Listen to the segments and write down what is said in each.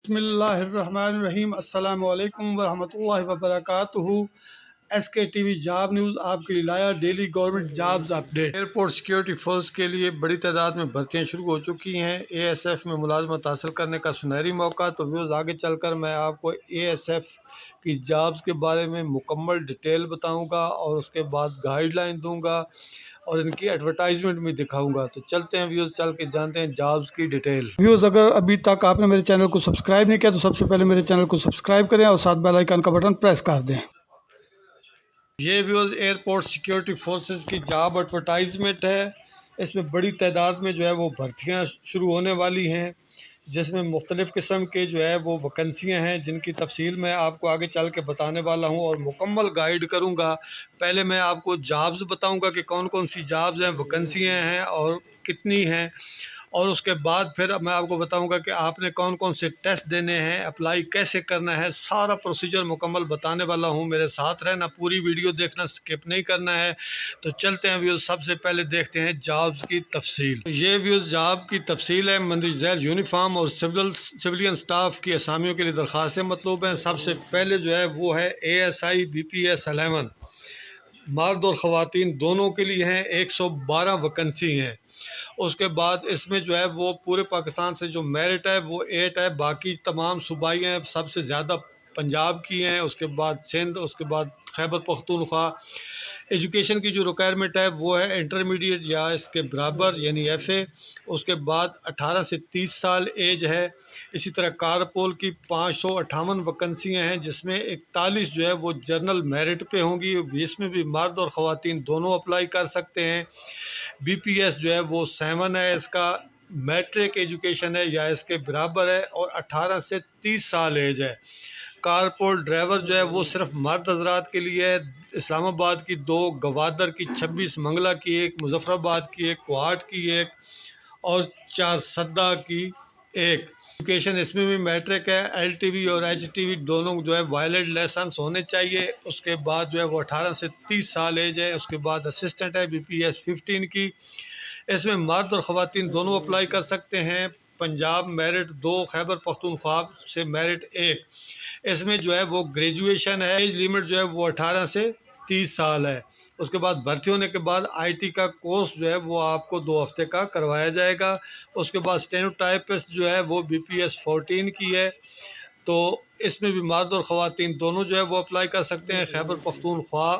بسم اللہ الرحمن الرحیم۔ السلام علیکم ورحمۃ اللہ وبرکاتہ۔ ایس کے ٹی وی جاب نیوز آپ کے لیے لایا daily government jobs update. Airport security force کے لیے بڑی تعداد میں بھرتیاں شروع ہو چکی ہیں۔ اے ایس ایف میں ملازمت حاصل کرنے کا سنہری موقع۔ تو ویوز آگے چل کر میں آپ کو اے ایس ایف کی جابز کے بارے میں مکمل ڈیٹیل بتاؤں گا اور اس کے بعد گائیڈ لائن دوں گا اور ان کی ایڈورٹائزمنٹ بھی دکھاؤں گا۔ تو چلتے ہیں ویوز، چل کے جانتے ہیں جابز کی ڈیٹیل۔ ویوز، اگر ابھی تک آپ نے میرے چینل کو سبسکرائب نہیں کیا تو سب سے پہلے میرے چینل کو سبسکرائب کریں اور ساتھ بیل آئیکن کا بٹن پریس کر دیں۔ یہ ویوز ایئرپورٹ سیکیورٹی فورسز کی جاب ایڈورٹائزمنٹ ہے۔ اس میں بڑی تعداد میں وہ بھرتیاں شروع ہونے والی ہیں، جس میں مختلف قسم کے وہ ویکنسیاں ہیں، جن کی تفصیل میں آپ کو آگے چل کے بتانے والا ہوں اور مکمل گائیڈ کروں گا۔ پہلے میں آپ کو جابز بتاؤں گا کہ کون کون سی جابز ہیں، ویکنسیاں ہیں اور کتنی ہیں، اور اس کے بعد پھر میں آپ کو بتاؤں گا کہ آپ نے کون کون سے ٹیسٹ دینے ہیں، اپلائی کیسے کرنا ہے، سارا پروسیجر مکمل بتانے والا ہوں۔ میرے ساتھ رہنا، پوری ویڈیو دیکھنا، سکپ نہیں کرنا ہے۔ تو چلتے ہیں ویوز، سب سے پہلے دیکھتے ہیں جابز کی تفصیل۔ یہ ویوز جاب کی تفصیل ہے۔ مندرجہ ذیل یونیفارم اور سویلین سٹاف کی اسامیوں کے لیے درخواستیں مطلوب ہیں۔ سب سے پہلے وہ ہے اے S I be P S 11، مرد اور خواتین دونوں کے لیے ہیں۔ 112 ویکنسی ہیں۔ اس کے بعد اس میں وہ پورے پاکستان سے جو میرٹ ہے وہ 8 ہے، باقی تمام صوبائی ہیں، سب سے زیادہ پنجاب کی ہیں، اس کے بعد سندھ، اس کے بعد خیبر پختونخوا۔ ایجوکیشن کی جو ریکوائرمنٹ ہے وہ ہے انٹرمیڈیٹ یا اس کے برابر یعنی ایف اے۔ اس کے بعد 18 سے 30 سال ایج ہے۔ اسی طرح کارپول کی 558 ویکنسیاں ہیں، جس میں 41 وہ جنرل میرٹ پہ ہوں گی۔ اس میں بھی مرد اور خواتین دونوں اپلائی کر سکتے ہیں۔ بی پی ایس وہ 7 ہے، اس کا میٹرک ایجوکیشن ہے یا اس کے برابر ہے، اور 18 سے 30 سال ایج ہے۔ کارپول ڈرائیور وہ صرف مرد حضرات کے لیے ہے۔ اسلام آباد کی 2، گوادر کی 26، منگلہ کی 1، مظفر آباد کی 1، کوہاٹ کی 1 اور چارسدہ کی 1۔ ایجوکیشن اس میں بھی میٹرک ہے۔ ایل ٹی وی اور ایچ ٹی وی دونوں وائلڈ لائسنس ہونے چاہیے۔ اس کے بعد وہ 18 سے 30 سال ایج ہے۔ اس کے بعد اسسٹنٹ ہے بی پی ایس 15 کی۔ اس میں مرد اور خواتین دونوں اپلائی کر سکتے ہیں۔ پنجاب میرٹ 2، خیبر پختونخوا سے میرٹ 1۔ اس میں وہ گریجویشن ہے۔ ایج لیمٹ وہ 18 سے 30 سال ہے۔ اس کے بعد بھرتی ہونے کے بعد آئی ٹی کا کورس وہ آپ کو 2 ہفتے کا کروایا جائے گا۔ اس کے بعد اسٹینوٹائپسٹ وہ بی پی ایس 14 کی ہے۔ تو اس میں بھی مرد اور خواتین دونوں وہ اپلائی کر سکتے ہیں۔ خیبر پختونخوا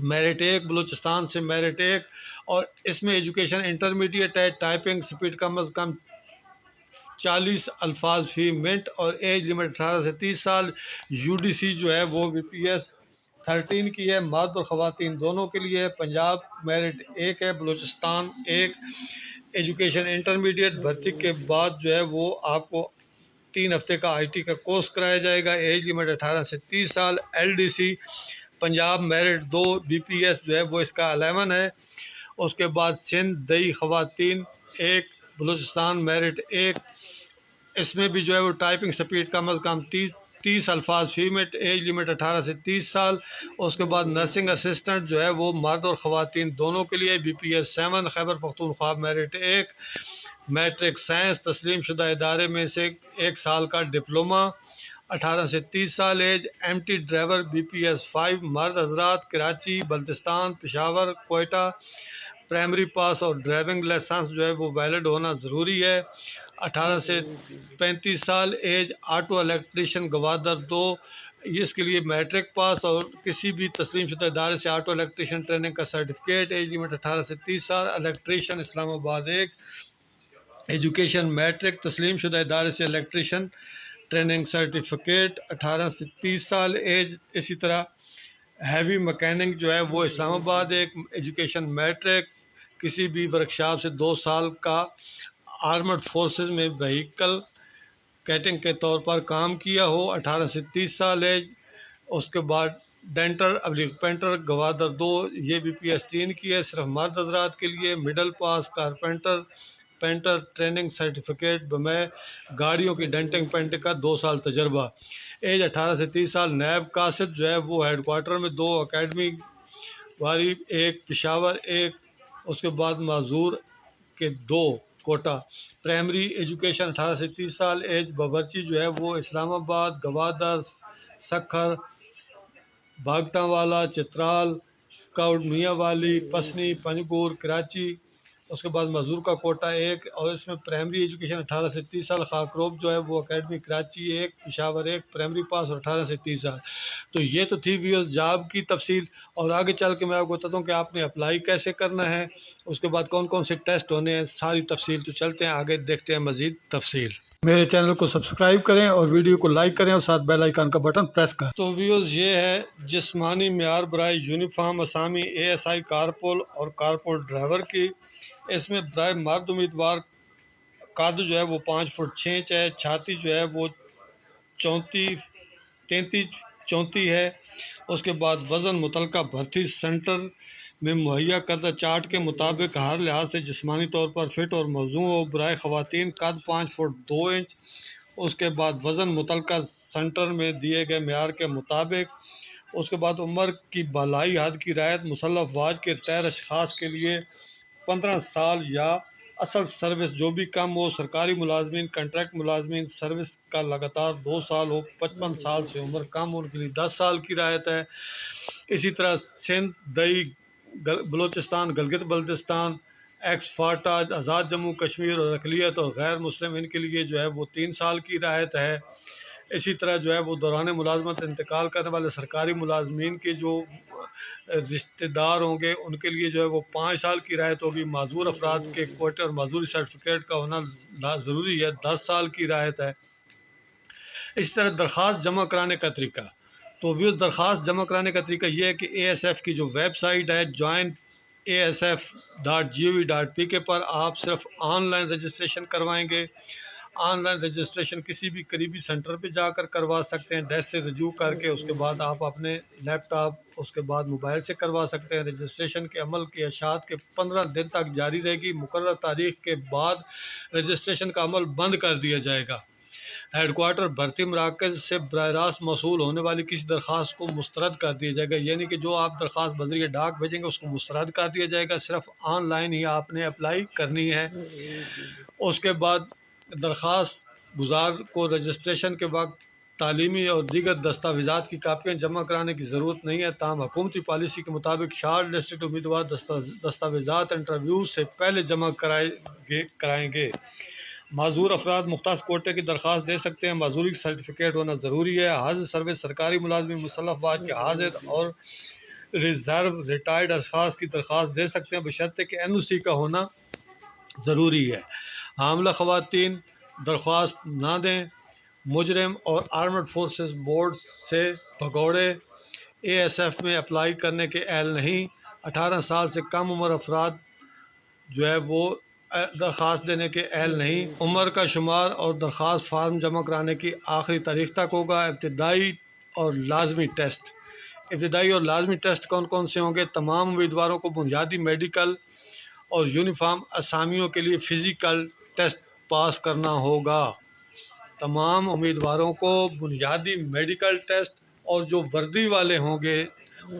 میرٹ 1، بلوچستان سے میرٹ 1، اور اس میں ایجوکیشن انٹرمیڈیٹ ہے۔ ٹائپنگ سپیڈ کم از کم 40 الفاظ فی منٹ، اور ایج لمٹ 18 سے 30 سال۔ یو ڈی سی وہ بی پی ایس 13 کی ہے، مرد اور خواتین دونوں کے لیے ہے۔ پنجاب میرٹ 1 ہے، بلوچستان 1۔ ایجوکیشن انٹرمیڈیٹ بھرتی کے بعد وہ آپ کو 3 ہفتے کا آئی ٹی کا کورس کرایا جائے گا۔ ایج لمٹ 18 سے 30 سال۔ L D C Punjab merit 2، B P S وہ اس کا 11 ہے۔ اس کے بعد سندھ دئی خواتین 1، بلوچستان میرٹ 1۔ اس میں بھی وہ ٹائپنگ سپیڈ کم از کم 30 الفاظ فی منٹ، ایج لمٹ 18 سے 30 سال۔ اس کے بعد نرسنگ اسسٹنٹ وہ مرد اور خواتین دونوں کے لیے، be P S 7، Khyber Pakhtunkhwa merit 1۔ Matric science, تسلیم شدہ ادارے میں سے 1 سال کا ڈپلومہ، 18 سے 30 سال age. M T driver B P S 5، مرد حضرات، کراچی، بلتستان، پشاور، کوئٹہ۔ پرائمری پاس اور ڈرائیونگ لائسنس وہ ویلڈ ہونا ضروری ہے۔ 18 سے 35 سال ایج۔ آٹو الیکٹریشین گوادر 2، اس کے لیے میٹرک پاس اور کسی بھی تسلیم شدہ ادارے سے آٹو الیکٹریشین ٹریننگ کا سرٹیفکیٹ۔ ایج لمٹ 18 سے 30 سال۔ الیکٹریشین اسلام آباد 1۔ ایجوکیشن میٹرک، تسلیم شدہ ادارے سے الیکٹریشین ٹریننگ سرٹیفکیٹ، 18 سے 30 سال ایج۔ اسی طرح ہیوی مکینک وہ اسلام آباد 1۔ ایجوکیشن میٹرک، کسی بھی ورکشاپ سے 2 سال کا، آرمڈ فورسز میں وہیکل کیٹنگ کے طور پر کام کیا ہو، 18 سے 30 سال ایج۔ اس کے بعد ڈینٹر پینٹر گوادر 2، یہ بی پی ایس 3 کی ہے، صرف مرد حضرات کے لیے۔ مڈل پاس کارپینٹر پینٹر ٹریننگ سرٹیفکیٹ بمے گاڑیوں کی ڈینٹنگ پینٹنگ کا 2 سال تجربہ۔ ایج 18 سے 30 سال۔ نیب قاصد وہ ہیڈ کوارٹر میں 2، اکیڈمی واری 1، پشاور 1۔ اس کے بعد معذور کے 2، کوٹا پرائمری ایجوکیشن 18 سے 30 سال ایج باورچی جو ہے وہ اسلام آباد، گوادر، سکھر، بھاگٹا والا، چترال، اسکاؤٹ میاں والی، پسنی، پنجگور، کراچی۔ اس کے بعد مزدور کا کوٹا ایک، اور اس میں پرائمری ایجوکیشن 18 سے 30 سال خاکروب جو ہے وہ اکیڈمی کراچی ایک، پشاور ایک، پرائمری پاس اور 18 سے 30 سال۔ تو یہ تو تھی ویورز جاب کی تفصیل، اور آگے چل کے میں آپ کو بتاتا ہوں کہ آپ نے اپلائی کیسے کرنا ہے، اس کے بعد کون کون سے ٹیسٹ ہونے ہیں، ساری تفصیل۔ تو چلتے ہیں آگے، دیکھتے ہیں مزید تفصیل۔ میرے چینل کو سبسکرائب کریں اور ویڈیو کو لائک کریں اور ساتھ بیل آئیکن کا بٹن پریس کریں۔ تو ویوز یہ ہے جسمانی معیار برائے uniform Isami a S I کارپول اور کارپول ڈرائیور کی۔ اس میں برائے مرد امیدوار قد جو ہے وہ 5 فٹ 6 انچ ہے، چھاتی جو ہے وہ 33-34 ہے۔ اس کے بعد وزن متعلقہ بھرتی سینٹر میں مہیا کردہ چارٹ کے مطابق ہر لحاظ سے جسمانی طور پر فٹ اور موزوں ہو۔ برائے خواتین قد 5 فٹ 2 انچ۔ اس کے بعد وزن متعلقہ سینٹر میں دیے گئے معیار کے مطابق۔ اس کے بعد عمر کی بالائی حد کی رعایت۔ مسلح افواج کے ریٹائر اشخاص کے لیے 15 سال یا اصل سروس جو بھی کم ہو۔ سرکاری ملازمین، کنٹریکٹ ملازمین سروس کا لگاتار 2 سال ہو۔ 55 سال سے عمر کم ہو ان کے لیے 10 سال کی رعایت ہے۔ اسی طرح سندھ، دہی، بلوچستان، گلگت بلتستان، ایکس فاٹا، آزاد جموں کشمیر اور اقلیت اور غیر مسلم ان کے لیے جو ہے وہ 3 سال کی رعایت ہے۔ اسی طرح جو ہے وہ دوران ملازمت انتقال کرنے والے سرکاری ملازمین کے جو رشتہ دار ہوں گے ان کے لیے جو ہے وہ 5 سال کی رعایت ہوگی۔ معذور افراد کے کوٹے اور معذوری سرٹیفکیٹ کا ہونا ضروری ہے، 10 سال کی رعایت ہے۔ اس طرح درخواست جمع کرانے کا طریقہ، تو وہ درخواست جمع کرانے کا طریقہ یہ ہے کہ اے ایس ایف کی جو ویب سائٹ ہے joinasf.gov.pk پر آپ صرف آن لائن رجسٹریشن کروائیں گے۔ آن لائن رجسٹریشن کسی بھی قریبی سینٹر پہ جا کر کروا سکتے ہیں، ڈیسک سے رجوع کر کے، اس کے بعد آپ اپنے لیپ ٹاپ، اس کے بعد موبائل سے کروا سکتے ہیں۔ رجسٹریشن کے عمل کی اشاعت کے 15 دن تک جاری رہے گی۔ مقررہ تاریخ کے بعد رجسٹریشن کا عمل بند کر دیا جائے گا۔ ہیڈ کوارٹر بھرتی مراکز سے براہ راست موصول ہونے والی کسی درخواست کو مسترد کر دیا جائے گا، یعنی کہ جو آپ درخواست بذریعہ ڈاک بھیجیں گے اس کو مسترد کر دیا جائے گا۔ صرف آن لائن ہی آپ نے اپلائی کرنی ہے۔ اس کے بعد درخواست گزار کو رجسٹریشن کے وقت تعلیمی اور دیگر دستاویزات کی کاپیاں جمع کرانے کی ضرورت نہیں ہے، تاہم حکومتی پالیسی کے مطابق شارٹ لسٹڈ امیدوار دستاویزات انٹرویو سے پہلے جمع کرائیں گے۔ معذور افراد مختص کوٹے کی درخواست دے سکتے ہیں۔ معذوری سرٹیفکیٹ ہونا ضروری ہے۔ حاضر سروس سرکاری ملازمین مسلح افواج کے حاضر اور ریزرو ریٹائرڈ اشخاص کی درخواست دے سکتے ہیں بشرطے کہ این او سی کا ہونا ضروری ہے۔ حاملہ خواتین درخواست نہ دیں۔ مجرم اور آرمڈ فورسز بورڈ سے بھگوڑے اے ایس ایف میں اپلائی کرنے کے اہل نہیں۔ 18 سال سے کم عمر افراد جو ہے وہ درخواست دینے کے اہل نہیں۔ عمر کا شمار اور درخواست فارم جمع کرانے کی آخری تاریخ تک ہوگا۔ ابتدائی اور لازمی ٹیسٹ، ابتدائی اور لازمی ٹیسٹ کون کون سے ہوں گے؟ تمام امیدواروں کو بنیادی میڈیکل اور یونیفارم اسامیوں کے لیے فزیکل ٹیسٹ پاس کرنا ہوگا۔ تمام امیدواروں کو بنیادی میڈیکل ٹیسٹ، اور جو وردی والے ہوں گے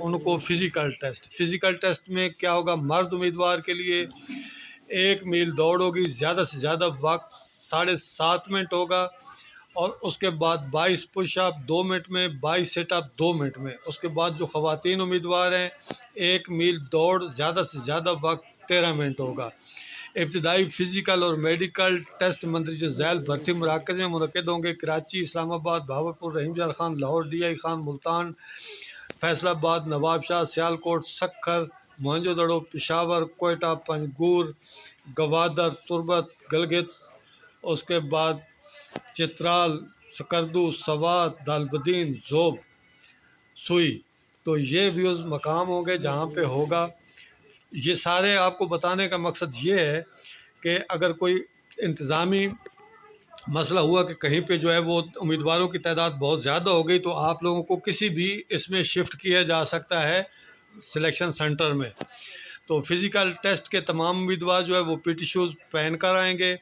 ان کو فزیکل ٹیسٹ۔ فزیکل ٹیسٹ میں کیا ہوگا؟ مرد امیدوار کے لیے 1 میل دوڑ ہوگی، زیادہ سے زیادہ وقت 7.5 منٹ ہوگا، اور اس کے بعد 22 پش اپ 2 منٹ میں، 22 سٹ اپ 2 منٹ میں۔ اس کے بعد جو خواتین امیدوار ہیں 1 میل دوڑ، زیادہ سے زیادہ وقت 13 منٹ ہوگا۔ ابتدائی فزیکل اور میڈیکل ٹیسٹ مندرجہ ذیل بھرتی مراکز میں منعقد ہوں گے: کراچی، اسلام آباد، بہاولپور، رحیم جان خان، لاہور، ڈی آئی خان، ملتان، فیصل آباد، نواب شاہ، سیالکوٹ، سکھر، موہنجو دڑو، پشاور، کوئٹہ، پنجگور، گوادر، تربت، گلگت، اس کے بعد چترال، سکردو، سوات، دالبدین، ذوب، سوئی۔ تو یہ ویوز مقام ہوں گے جہاں پہ ہوگا۔ یہ سارے آپ کو بتانے کا مقصد یہ ہے کہ اگر کوئی انتظامی مسئلہ ہوا کہ کہیں پہ جو ہے وہ امیدواروں کی تعداد بہت زیادہ ہو گئی، تو آپ لوگوں کو کسی بھی اس میں شفٹ کیا جا سکتا ہے سلیکشن سینٹر میں۔ تو فزیکل ٹیسٹ کے تمام امیدوار جو ہے وہ پی ٹی شوز پہن کر آئیں گے۔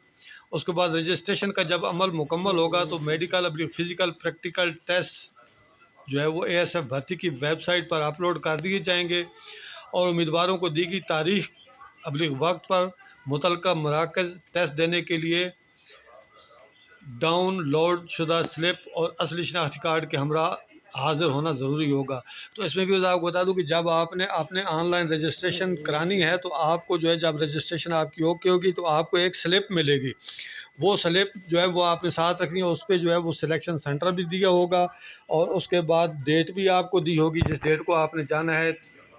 اس کے بعد رجسٹریشن کا جب عمل مکمل ہوگا تو میڈیکل فزیکل پریکٹیکل ٹیسٹ جو ہے وہ اے ایس ایف بھرتی کی ویب سائٹ پر اپلوڈ کر دیے جائیں گے، اور امیدواروں کو دی گئی تاریخ ابلیغ وقت پر متعلقہ مراکز ٹیسٹ دینے کے لیے ڈاؤن لوڈ شدہ سلپ اور اصلی شناختی کارڈ کے ہمراہ حاضر ہونا ضروری ہوگا۔ تو اس میں بھی آپ کو بتا دوں کہ جب آپ نے اپنے آن لائن رجسٹریشن کرانی ہے تو آپ کو جو ہے جب رجسٹریشن آپ کی اوکے ہوگی تو آپ کو ایک سلپ ملے گی، وہ سلپ جو ہے وہ آپ نے ساتھ رکھنی ہے، اس پہ جو ہے وہ سلیکشن سینٹر بھی دیا ہوگا اور اس کے بعد ڈیٹ بھی آپ کو دی ہوگی جس ڈیٹ کو آپ نے جانا ہے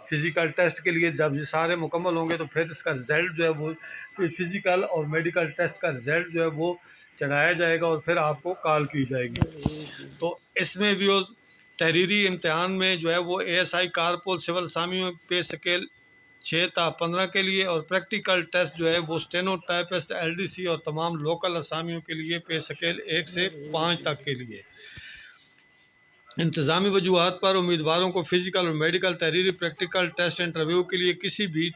فزیکل ٹیسٹ کے لیے۔ جب یہ سارے مکمل ہوں گے تو پھر اس کا رزلٹ جو ہے وہ فزیکل اور میڈیکل ٹیسٹ کا رزلٹ جو ہے وہ چڑھایا جائے گا اور پھر آپ کو کال کی جائے گی۔ تو اس میں بھی تحریری امتحان میں جو ہے وہ A S I corporal civil اسامیوں پے سکیل 6 تا 15 کے لیے اور پریکٹیکل ٹیسٹ جو ہے وہ steno typist L D C اور تمام لوکل اسامیوں کے لیے پے سکیل 1 سے 5 تک کے لیے۔ انتظامی وجوہات پر امیدواروں کو فزیکل اور میڈیکل تحریری پریکٹیکل ٹیسٹ انٹرویو کے لیے کسی بھی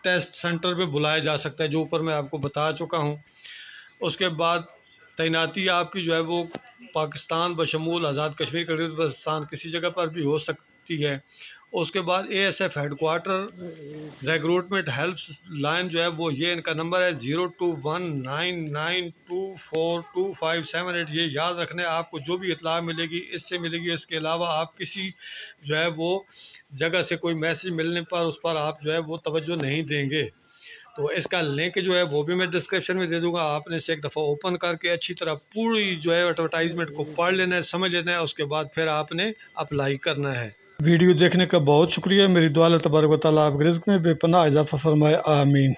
ٹیسٹ سینٹر میں بلایا جا سکتا ہے، جو اوپر میں آپ کو بتا چکا ہوں۔ اس کے بعد تعیناتی آپ کی جو ہے وہ پاکستان بشمول آزاد کشمیر کلکٹریٹ بلوچستان کسی جگہ پر بھی ہو سکتی ہے۔ اس کے بعد A S F headquarter recruitment helpline جو ہے وہ یہ ان کا نمبر ہے 021992422578۔ یہ یاد رکھنا ہے، آپ کو جو بھی اطلاع ملے گی اس سے ملے گی، اس کے علاوہ آپ کسی جو ہے وہ جگہ سے کوئی میسج ملنے پر اس پر آپ جو ہے وہ توجہ نہیں دیں گے۔ تو اس کا لنک جو ہے وہ بھی میں ڈسکرپشن میں دے دوں گا، آپ نے اسے ایک دفعہ اوپن کر کے اچھی طرح پوری جو ہے ایڈورٹائزمنٹ کو پڑھ لینا ہے، سمجھ لینا ہے، اس کے بعد پھر آپ نے اپلائی کرنا ہے۔ ویڈیو دیکھنے کا بہت شکریہ، میری دعا اللہ تبارک و تعالیٰ آپ کے رزق میں بے پناہ اضافہ فرمائے، آمین۔